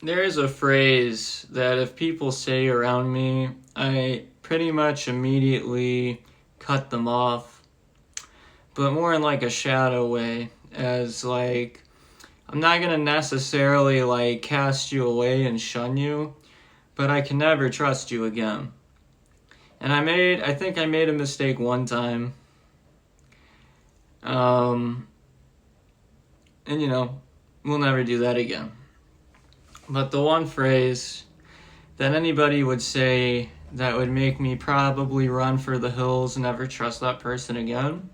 There is a phrase that if people say around me, I pretty much immediately cut them off, but more in like a shadow way, as like I'm not gonna necessarily like cast you away and shun you, but I can never trust you again. And I think I made a mistake one time. Um, and we'll never do that again. But the one phrase that anybody would say that would make me probably run for the hills and never trust that person again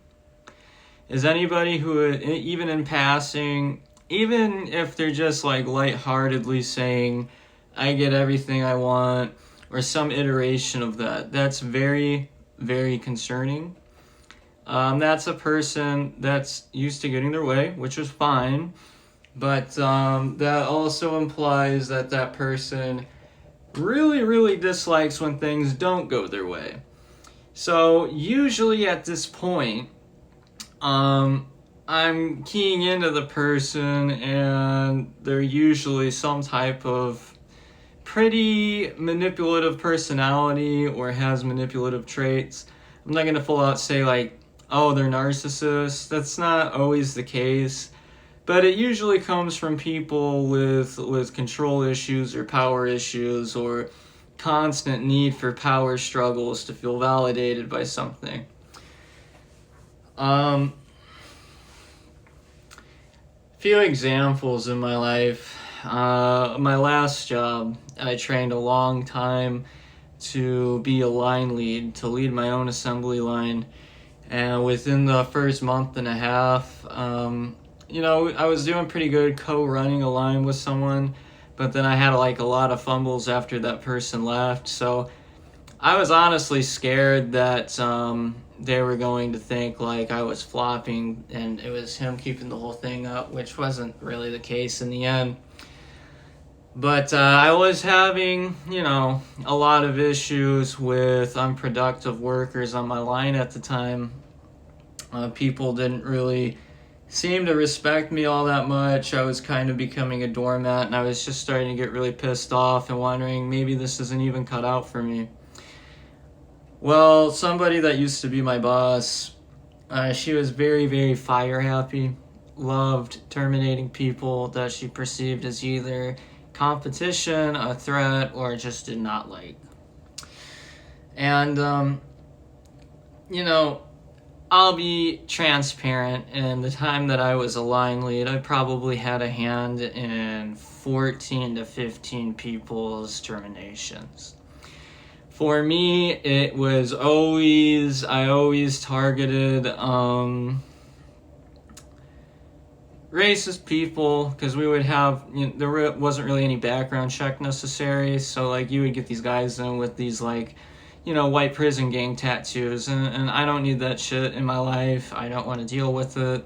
is anybody who, even in passing, even if they're just like lightheartedly saying, I get everything I want, or some iteration of that, that's very, very concerning. That's a person that's used to getting their way, which is fine, but that also implies that that person really, really dislikes when things don't go their way. So usually at this point, I'm keying into the person, and they're usually some type of pretty manipulative personality or has manipulative traits. I'm not gonna full out say like, oh, they're narcissists. That's not always the case. But it usually comes from people with control issues or power issues or constant need for power struggles to feel validated by something. Few examples in my life. My last job, I trained a long time to be a line lead, to lead my own assembly line. And within the first month and a half, I was doing pretty good co-running a line with someone, but then I had like a lot of fumbles after that person left. So I was honestly scared that they were going to think like I was flopping and it was him keeping the whole thing up, which wasn't really the case in the end. But I was having, a lot of issues with unproductive workers on my line at the time. People didn't really seem to respect me all that much. I was kind of becoming a doormat, and I was just starting to get really pissed off and wondering maybe this isn't even cut out for me. Well, somebody that used to be my boss, she was very, very fire happy, loved terminating people that she perceived as either competition, a threat, or just did not like. And, I'll be transparent. In the time that I was a line lead, I probably had a hand in 14 to 15 people's terminations. For me, it was I always targeted racist people, because we would have, there wasn't really any background check necessary, so like you would get these guys in with these like, white prison gang tattoos, and I don't need that shit in my life. I don't want to deal with it.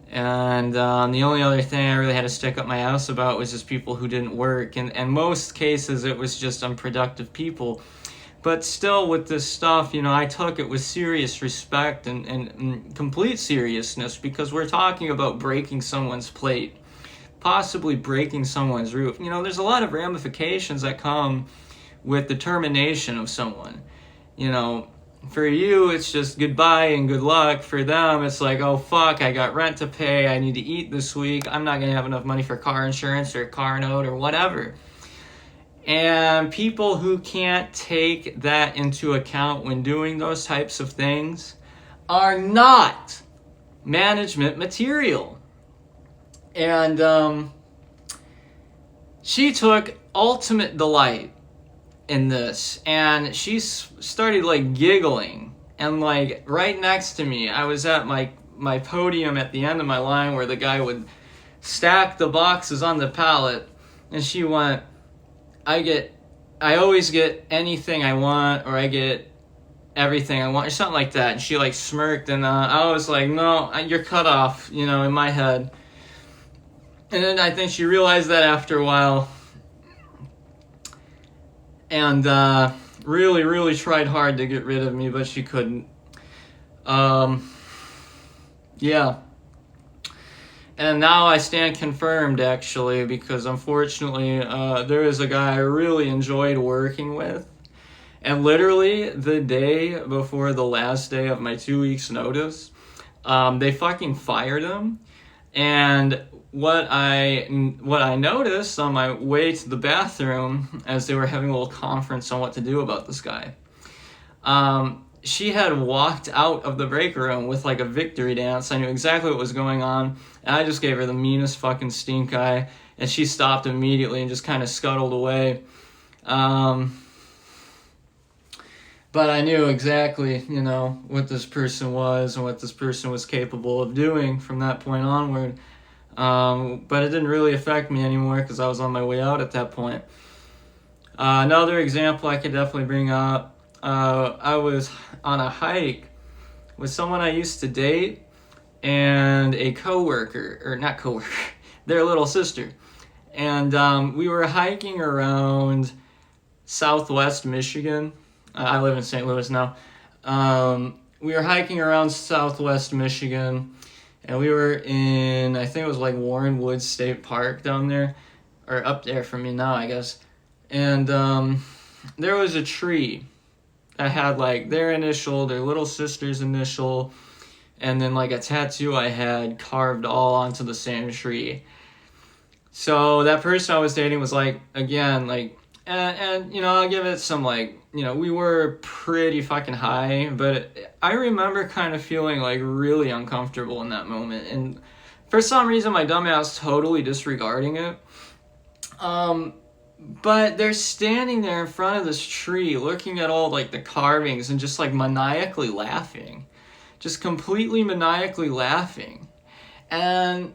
And the only other thing I really had to stick up my ass about was just people who didn't work, and most cases it was just unproductive people. But still, with this stuff, I took it with serious respect and complete seriousness, because we're talking about breaking someone's plate, possibly breaking someone's roof. There's a lot of ramifications that come with the termination of someone. For you, it's just goodbye and good luck. For them, it's like, oh fuck, I got rent to pay, I need to eat this week, I'm not gonna have enough money for car insurance or car note or whatever. And people who can't take that into account when doing those types of things are not management material. And she took ultimate delight in this, and she started like giggling, and like right next to me, I was at my podium at the end of my line where the guy would stack the boxes on the pallet, and she went, I always get anything I want, or I get everything I want, or something like that. And she like smirked, and I was like, no, you're cut off, in my head. And then I think she realized that after a while, and really, really tried hard to get rid of me, but she couldn't. Yeah. And now I stand confirmed, actually, because unfortunately, there is a guy I really enjoyed working with. And literally, the day before the last day of my 2 weeks notice, they fucking fired him. And what I noticed on my way to the bathroom, as they were having a little conference on what to do about this guy, she had walked out of the break room with like a victory dance. I knew exactly what was going on, and I just gave her the meanest fucking stink eye, and she stopped immediately and just kind of scuttled away. But I knew exactly, you know, what this person was and what this person was capable of doing from that point onward. But it didn't really affect me anymore because I was on my way out at that point. Another example I could definitely bring up, I was on a hike with someone I used to date and a coworker, or not coworker, their little sister. And we were hiking around Southwest Michigan. I live in St. Louis now. We were hiking around Southwest Michigan, and we were in, I think it was like Warren Woods State Park down there, or up there from me now, I guess. And there was a tree that had like their initial, their little sister's initial, and then like a tattoo I had carved all onto the same tree. So that person I was dating was like, again, like, and you know, I'll give it some like, you know, we were pretty fucking high, but I remember kind of feeling like really uncomfortable in that moment. And for some reason, my dumbass totally disregarding it. But they're standing there in front of this tree looking at all like the carvings and just like maniacally laughing. Just completely maniacally laughing. And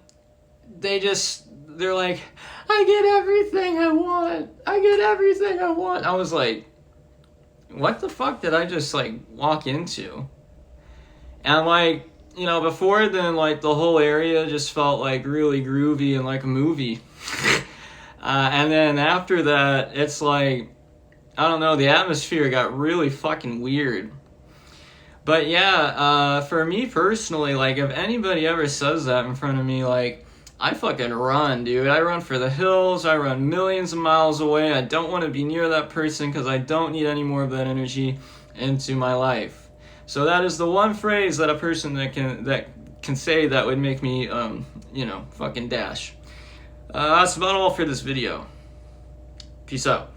they're like, I get everything I want. I get everything I want. I was like, what the fuck did I just like walk into? And like, you know, before then, like the whole area just felt like really groovy and like a movie. And then after that, it's like, I don't know, the atmosphere got really fucking weird. But yeah, for me personally, like if anybody ever says that in front of me, like I fucking run, dude. I run for the hills. I run millions of miles away. I don't want to be near that person because I don't need any more of that energy into my life. So that is the one phrase that a person that can say that would make me, you know, fucking dash. That's about all for this video. Peace out.